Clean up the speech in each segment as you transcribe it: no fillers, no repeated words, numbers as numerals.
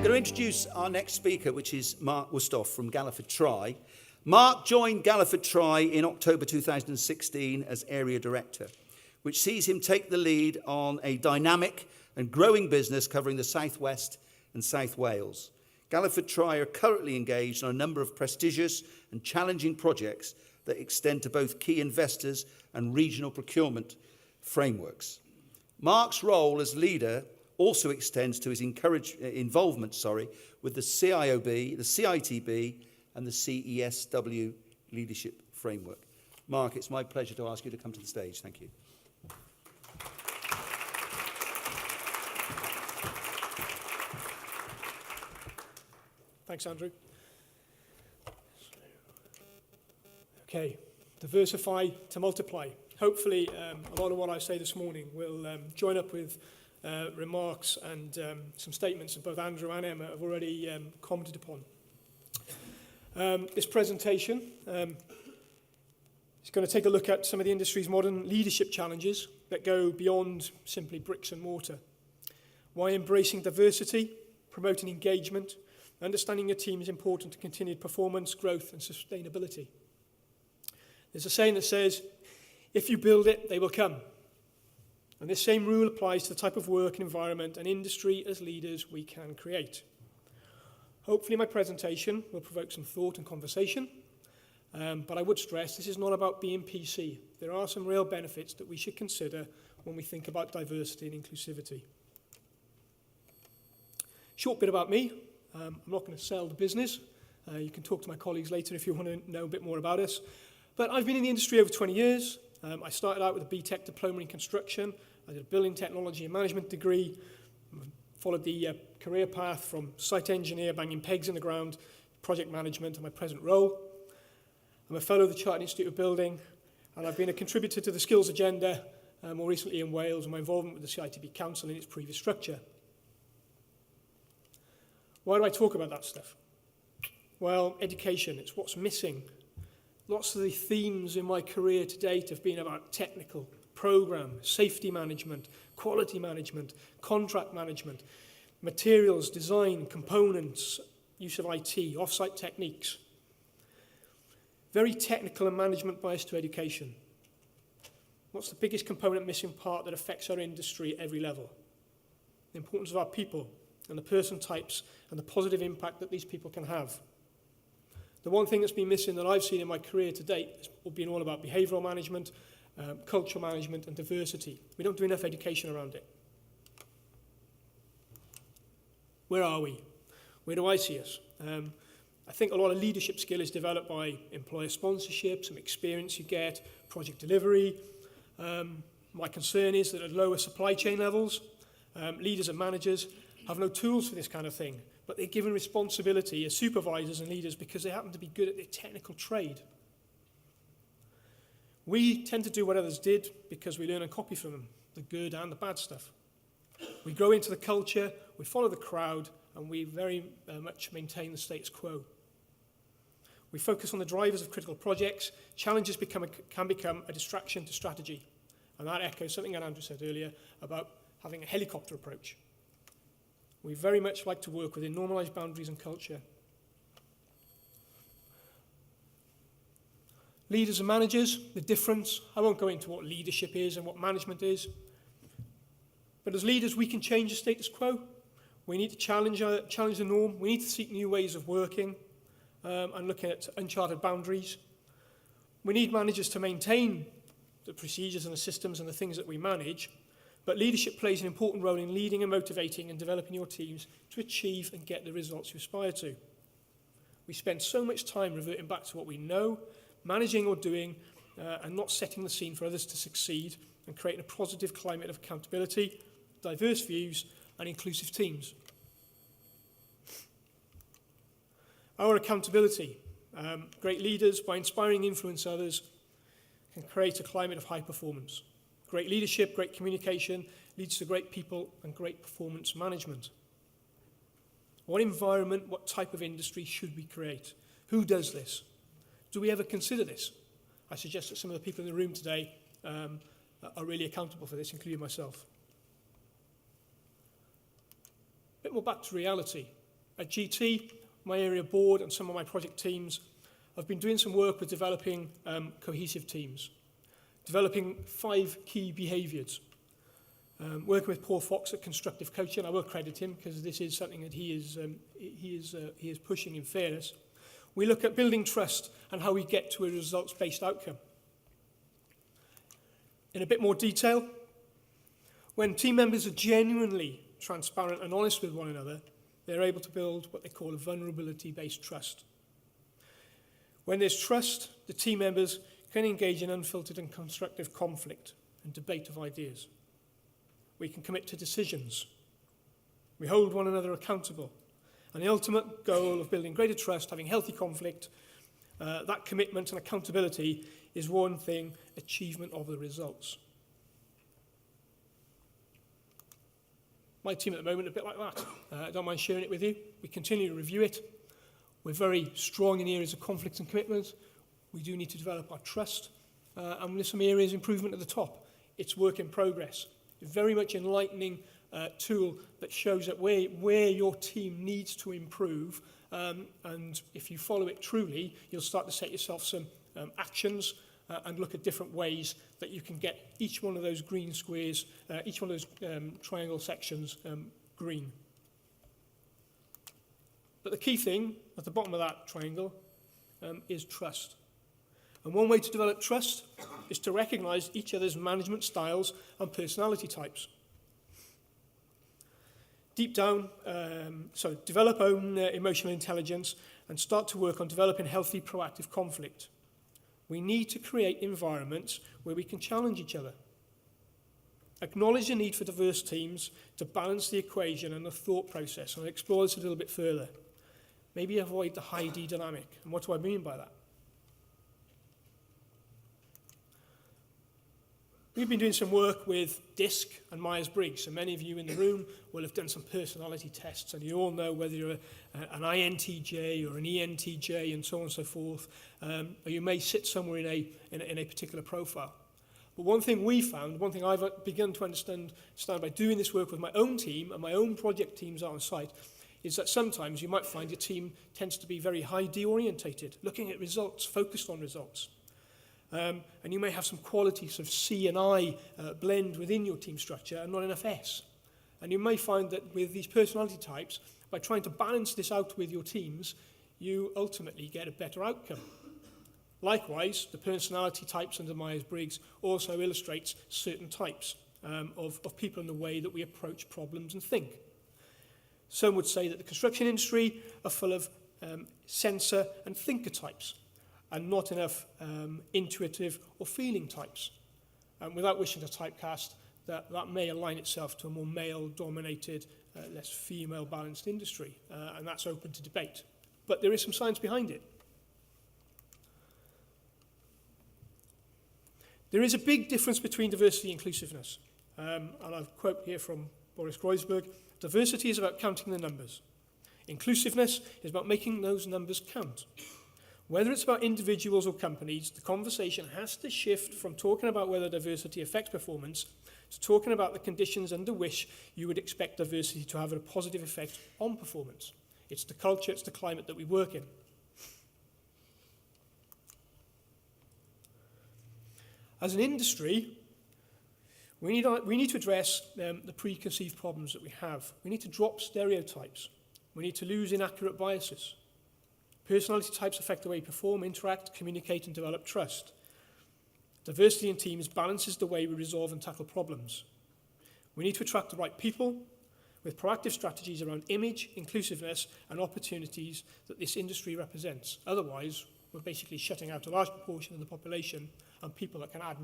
going to introduce our next speaker, which is Mark Wusthoff from Galliford Try. Mark joined Galliford Try in October 2016 as Area Director, which sees him take the lead on a dynamic and growing business covering the South West and South Wales. Galliford Try are currently engaged on a number of prestigious and challenging projects that extend to both key investors and regional procurement frameworks. Mark's role as leader also extends to his involvement with the CIOB, the CITB, and the CESW leadership framework. Mark, it's my pleasure to ask you to come to the stage. Thank you. Thanks, Andrew. Okay, diversify to multiply. Hopefully, a lot of what I say this morning will join up with remarks and some statements that both Andrew and Emma have already commented upon. This presentation is going to take a look at some of the industry's modern leadership challenges that go beyond simply bricks and mortar. Why embracing diversity, promoting engagement, understanding your team is important to continued performance, growth, and sustainability. There's a saying that says, if you build it, they will come. And this same rule applies to the type of work and environment and industry as leaders we can create. Hopefully my presentation will provoke some thought and conversation, but I would stress this is not about being PC. There are some real benefits that we should consider when we think about diversity and inclusivity. Short bit about me. I'm not going to sell the business. You can talk to my colleagues later if you want to know a bit more about us. But I've been in the industry over 20 years. I started out with a BTEC diploma in construction. I did a building technology and management degree. Followed the career path from site engineer, banging pegs in the ground, project management, and my present role. I'm a fellow of the Chartered Institute of Building, and I've been a contributor to the skills agenda, more recently in Wales, and my involvement with the CITB Council in its previous structure. Why do I talk about that stuff? Well, education, it's what's missing. Lots of the themes in my career to date have been about technical, program, safety management, quality management, contract management, materials, design, components, use of IT, off-site techniques. Very technical and management bias to education. What's the biggest component missing part that affects our industry at every level? The importance of our people and the person types and the positive impact that these people can have. The one thing that's been missing that I've seen in my career to date has been all about behavioural management, cultural management and diversity. We don't do enough education around it. Where are we? Where do I see us? I think a lot of leadership skill is developed by employer sponsorship, some experience you get, project delivery. My concern is that at lower supply chain levels, leaders and managers have no tools for this kind of thing, but they're given responsibility as supervisors and leaders because they happen to be good at their technical trade. We tend to do what others did because we learn and copy from them, the good and the bad stuff. We grow into the culture, we follow the crowd, and we very much maintain the status quo. We focus on the drivers of critical projects. Challenges can become a distraction to strategy. And that echoes something that Andrew said earlier about having a helicopter approach. We very much like to work within normalized boundaries and culture. Leaders and managers, the difference. I won't go into what leadership is and what management is. But as leaders, we can change the status quo. We need to challenge the norm. We need to seek new ways of working and looking at uncharted boundaries. We need managers to maintain the procedures and the systems and the things that we manage. But leadership plays an important role in leading and motivating and developing your teams to achieve and get the results you aspire to. We spend so much time reverting back to what we know, managing or doing, and not setting the scene for others to succeed and creating a positive climate of accountability, diverse views, and inclusive teams. Our accountability. Great leaders, by inspiring influence others, can create a climate of high performance. Great leadership, great communication leads to great people and great performance management. What environment, what type of industry should we create? Who does this? Do we ever consider this? I suggest that some of the people in the room today are really accountable for this, including myself. A bit more back to reality. At GT, my area board and some of my project teams have been doing some work with developing cohesive teams, developing 5 key behaviours. Working with Paul Fox at Constructive Coaching, I will credit him because this is something that he is pushing in fairness. We look at building trust and how we get to a results-based outcome. In a bit more detail, when team members are genuinely transparent and honest with one another, they're able to build what they call a vulnerability-based trust. When there's trust, the team members can engage in unfiltered and constructive conflict and debate of ideas. We can commit to decisions. We hold one another accountable. And the ultimate goal of building greater trust, having healthy conflict, that commitment and accountability is one thing, achievement of the results. My team at the moment, a bit like that. I don't mind sharing it with you. We continue to review it. We're very strong in the areas of conflict and commitment. We do need to develop our trust. And there's some areas of improvement at the top. It's work in progress. It's very much enlightening tool that shows that where your team needs to improve. And if you follow it truly, you'll start to set yourself some actions and look at different ways that you can get each one of those green squares, each one of those triangle sections green. But the key thing at the bottom of that triangle is trust. And one way to develop trust is to recognize each other's management styles and personality types. Deep down, develop own emotional intelligence and start to work on developing healthy, proactive conflict. We need to create environments where we can challenge each other. Acknowledge the need for diverse teams to balance the equation and the thought process. And I'll explore this a little bit further. Maybe avoid the high D dynamic. And what do I mean by that? We've been doing some work with DISC and Myers-Briggs, and many of you in the room will have done some personality tests, and you all know whether you're an INTJ or an ENTJ and so on and so forth, or you may sit somewhere in a particular profile. But one thing we found, one thing I've begun to understand by doing this work with my own team and my own project teams out on site, is that sometimes you might find your team tends to be very high D orientated, looking at results, focused on results. And you may have some qualities of C and I blend within your team structure and not enough S. And you may find that with these personality types, by trying to balance this out with your teams, you ultimately get a better outcome. Likewise, the personality types under Myers-Briggs also illustrates certain types of people in the way that we approach problems and think. Some would say that the construction industry are full of sensor and thinker types, and not enough intuitive or feeling types. Without wishing to typecast, that may align itself to a more male-dominated, less female-balanced industry, and that's open to debate. But there is some science behind it. There is a big difference between diversity and inclusiveness. And I've a quote here from Boris Groysberg: diversity is about counting the numbers. Inclusiveness is about making those numbers count. Whether it's about individuals or companies, the conversation has to shift from talking about whether diversity affects performance to talking about the conditions under which you would expect diversity to have a positive effect on performance. It's the culture, it's the climate that we work in. As an industry, we need to address the preconceived problems that we have. We need to drop stereotypes. We need to lose inaccurate biases. Personality types affect the way we perform, interact, communicate, and develop trust. Diversity in teams balances the way we resolve and tackle problems. We need to attract the right people with proactive strategies around image, inclusiveness, and opportunities that this industry represents. Otherwise, we're basically shutting out a large proportion of the population and people that can add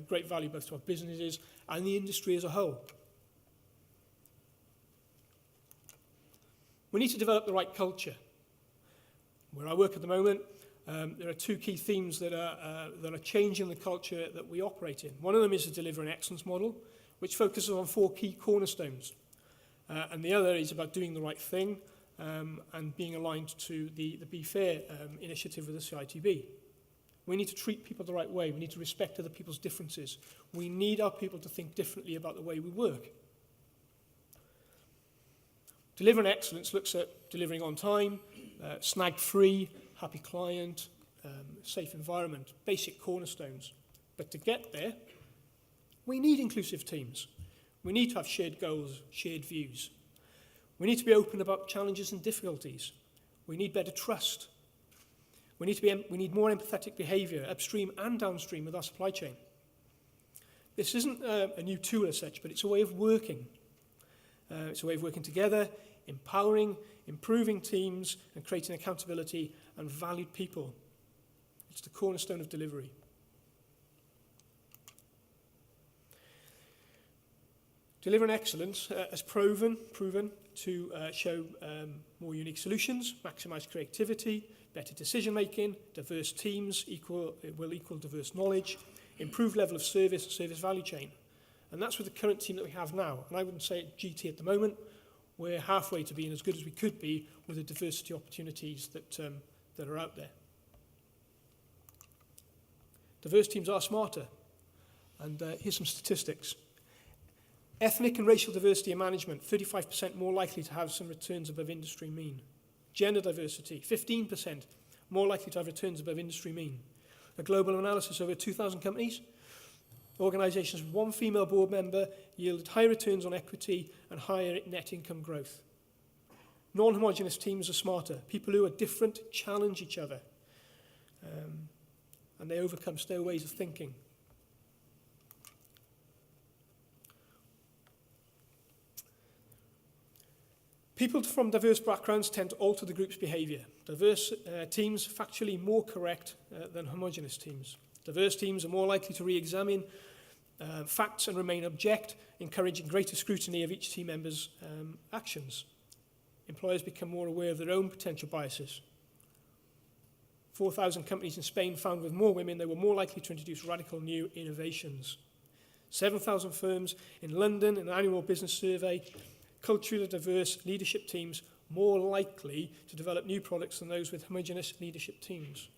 great value both to our businesses and the industry as a whole. We need to develop the right culture. Where I work at the moment, there are 2 key themes that are changing the culture that we operate in. One of them is the delivering excellence model, which focuses on 4 key cornerstones. And the other is about doing the right thing and being aligned to the Be Fair initiative with the CITB. We need to treat people the right way. We need to respect other people's differences. We need our people to think differently about the way we work. Delivering excellence looks at delivering on time, snag-free, happy client, safe environment, basic cornerstones. But to get there, we need inclusive teams. We need to have shared goals, shared views. We need to be open about challenges and difficulties. We need better trust. We need more empathetic behaviour, upstream and downstream with our supply chain. This isn't a new tool as such, but it's a way of working. It's a way of working together, empowering, improving teams, and creating accountability and valued people. It's the cornerstone of delivery. Delivering excellence has proven to show more unique solutions, maximise creativity, better decision-making, diverse teams will equal diverse knowledge, improved level of service value chain. And that's with the current team that we have now. And I wouldn't say at GT at the moment, we're halfway to being as good as we could be with the diversity opportunities that are out there. Diverse teams are smarter. And here's some statistics. Ethnic and racial diversity in management, 35% more likely to have some returns above industry mean. Gender diversity, 15% more likely to have returns above industry mean. A global analysis over 2,000 companies, organisations with one female board member yielded higher returns on equity and higher net income growth. Non-homogeneous teams are smarter. People who are different challenge each other. And they overcome stale ways of thinking. People from diverse backgrounds tend to alter the group's behaviour. Diverse teams factually more correct than homogeneous teams. Diverse teams are more likely to re-examine facts and remain object, encouraging greater scrutiny of each team member's actions. Employers become more aware of their own potential biases. 4,000 companies in Spain found with more women they were more likely to introduce radical new innovations. 7,000 firms in London, in an annual business survey, culturally diverse leadership teams more likely to develop new products than those with homogeneous leadership teams.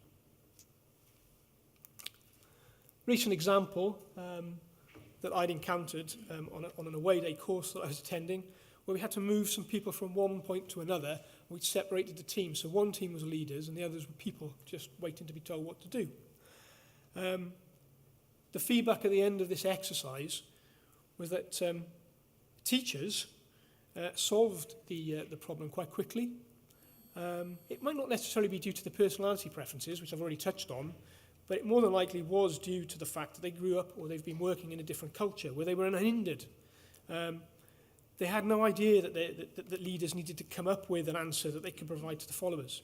Recent example that I'd encountered on an away day course that I was attending, where we had to move some people from one point to another. We separated the team. So one team was leaders and the others were people just waiting to be told what to do. The feedback at the end of this exercise was that teachers solved the problem quite quickly. It might not necessarily be due to the personality preferences, which I've already touched on, but it more than likely was due to the fact that they grew up or they've been working in a different culture where they were unhindered. They had no idea that leaders needed to come up with an answer that they could provide to the followers.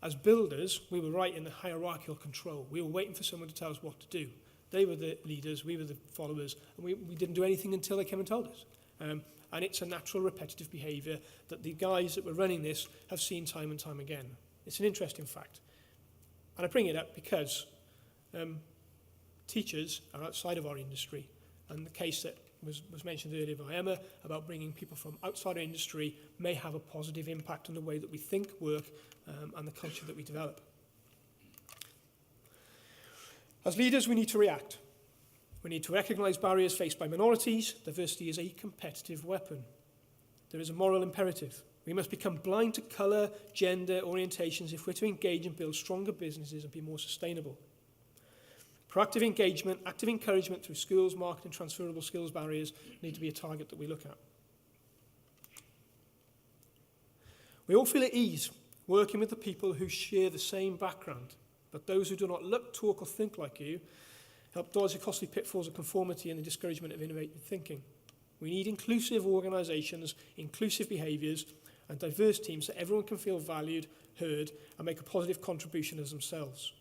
As builders, we were right in the hierarchical control. We were waiting for someone to tell us what to do. They were the leaders, we were the followers, and we didn't do anything until they came and told us. And it's a natural repetitive behaviour that the guys that were running this have seen time and time again. It's an interesting fact. And I bring it up because teachers are outside of our industry. And the case that was mentioned earlier by Emma about bringing people from outside our industry may have a positive impact on the way that we think, work, and the culture that we develop. As leaders, we need to react. We need to recognise barriers faced by minorities. Diversity is a competitive weapon. There is a moral imperative. We must become blind to colour, gender, orientations if we're to engage and build stronger businesses and be more sustainable. Proactive engagement, active encouragement through schools, marketing, transferable skills barriers need to be a target that we look at. We all feel at ease working with the people who share the same background, but those who do not look, talk or think like you help dodge the costly pitfalls of conformity and the discouragement of innovative thinking. We need inclusive organisations, inclusive behaviours and diverse teams so everyone can feel valued, heard and make a positive contribution as themselves.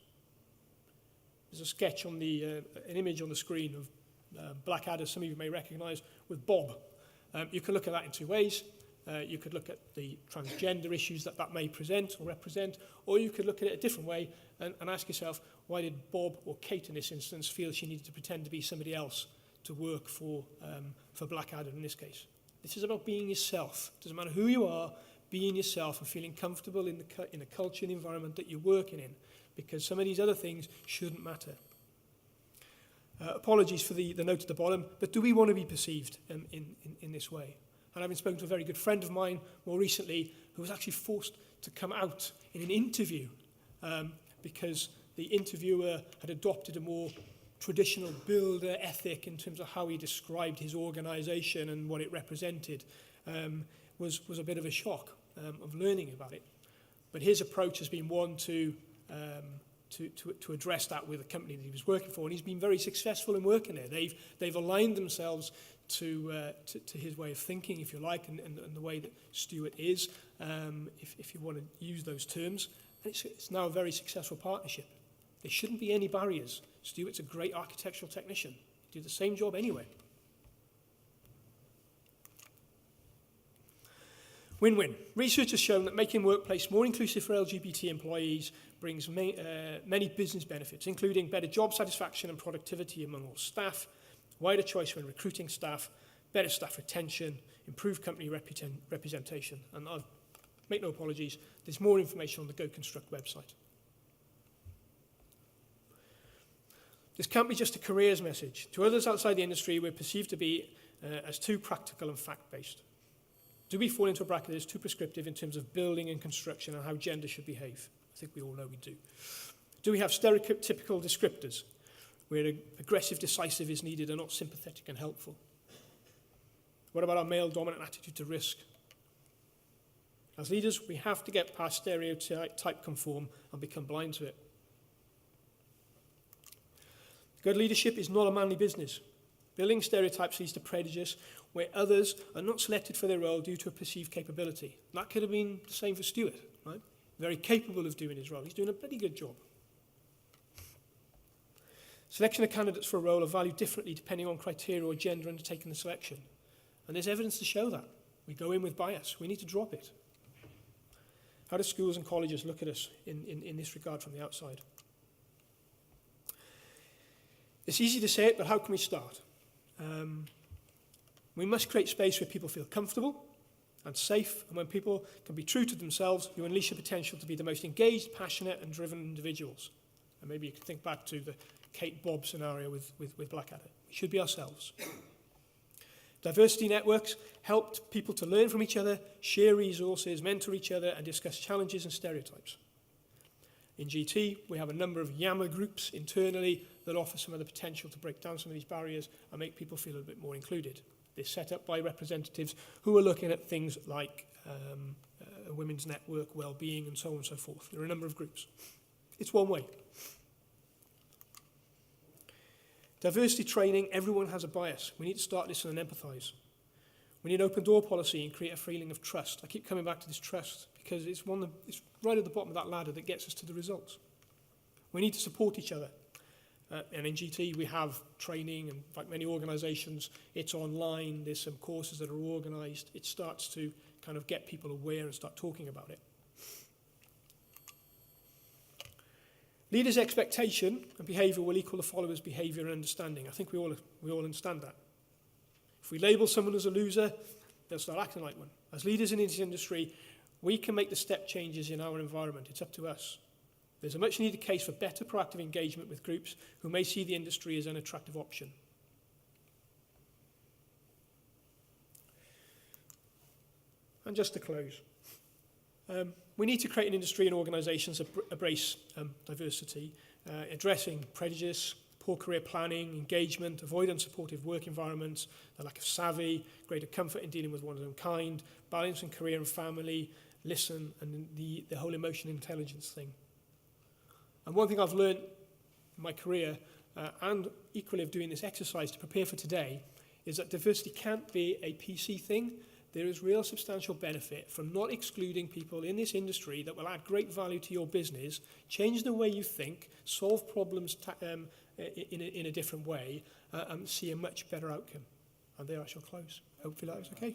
There's a sketch on an image on the screen of Blackadder, some of you may recognise, with Bob. You can look at that in two ways. You could look at the transgender issues that may present or represent, or you could look at it a different way and ask yourself, why did Bob or Kate in this instance feel she needed to pretend to be somebody else to work for Blackadder in this case? This is about being yourself. It doesn't matter who you are, being yourself and feeling comfortable in the culture and environment that you're working in, because some of these other things shouldn't matter. Apologies for the note at the bottom, but do we want to be perceived in this way? And having spoken to a very good friend of mine more recently who was actually forced to come out in an interview because the interviewer had adopted a more traditional builder ethic in terms of how he described his organization and what it represented, was a bit of a shock of learning about it. But his approach has been one to address that with a company that he was working for, and he's been very successful in working there. They've aligned themselves to his way of thinking, if you like, and the way that Stuart is, if you want to use those terms. And it's now a very successful partnership. There shouldn't be any barriers. Stuart's a great architectural technician. He'd do the same job anyway. Win-win. Research has shown that making workplace more inclusive for LGBT employees brings many business benefits, including better job satisfaction and productivity among all staff, wider choice when recruiting staff, better staff retention, improved company representation. And I'll make no apologies, there's more information on the Go Construct website. This can't be just a careers message. To others outside the industry, we're perceived to be as too practical and fact-based. Do we fall into a bracket that is too prescriptive in terms of building and construction and how gender should behave? I think we all know we do. Do we have stereotypical descriptors where aggressive, decisive is needed and not sympathetic and helpful? What about our male-dominant attitude to risk? As leaders, we have to get past stereotype conform and become blind to it. Good leadership is not a manly business. Building stereotypes leads to prejudice where others are not selected for their role due to a perceived capability. That could have been the same for Stuart, right? Very capable of doing his role. He's doing a pretty good job. Selection of candidates for a role are valued differently depending on criteria or gender undertaking the selection. And there's evidence to show that. We go in with bias. We need to drop it. How do schools and colleges look at us in this regard from the outside? It's easy to say it, but how can we start? We must create space where people feel comfortable and safe, and when people can be true to themselves, you unleash the potential to be the most engaged, passionate, and driven individuals. And maybe you could think back to the Kate Bob scenario with Blackadder. We should be ourselves. Diversity networks helped people to learn from each other, share resources, mentor each other, and discuss challenges and stereotypes. In GT, we have a number of YAMA groups internally that offer some of the potential to break down some of these barriers and make people feel a bit more included. They're set up by representatives who are looking at things like a women's network, well-being, and so on and so forth. There are a number of groups. It's one way. Diversity training, everyone has a bias. We need to start listening and empathise. We need open door policy and create a feeling of trust. I keep coming back to this trust because it's right at the bottom of that ladder that gets us to the results. We need to support each other. And in GT, we have training, and like many organisations, it's online. There's some courses that are organised. It starts to kind of get people aware and start talking about it. Leaders' expectation and behaviour will equal the followers' behaviour and understanding. I think we all understand that. If we label someone as a loser, they'll start acting like one. As leaders in this industry, we can make the step changes in our environment. It's up to us. There's a much needed case for better proactive engagement with groups who may see the industry as an attractive option. And just to close, we need to create an industry and organisations that embrace diversity, addressing prejudice, poor career planning, engagement, avoid unsupportive work environments, the lack of savvy, greater comfort in dealing with one's own kind, balancing career and family, listen, and the whole emotional intelligence thing. And one thing I've learned in my career, and equally of doing this exercise to prepare for today, is that diversity can't be a PC thing. There is real substantial benefit from not excluding people in this industry that will add great value to your business, change the way you think, solve problems in a different way, and see a much better outcome. And there I shall close. Hopefully that was okay.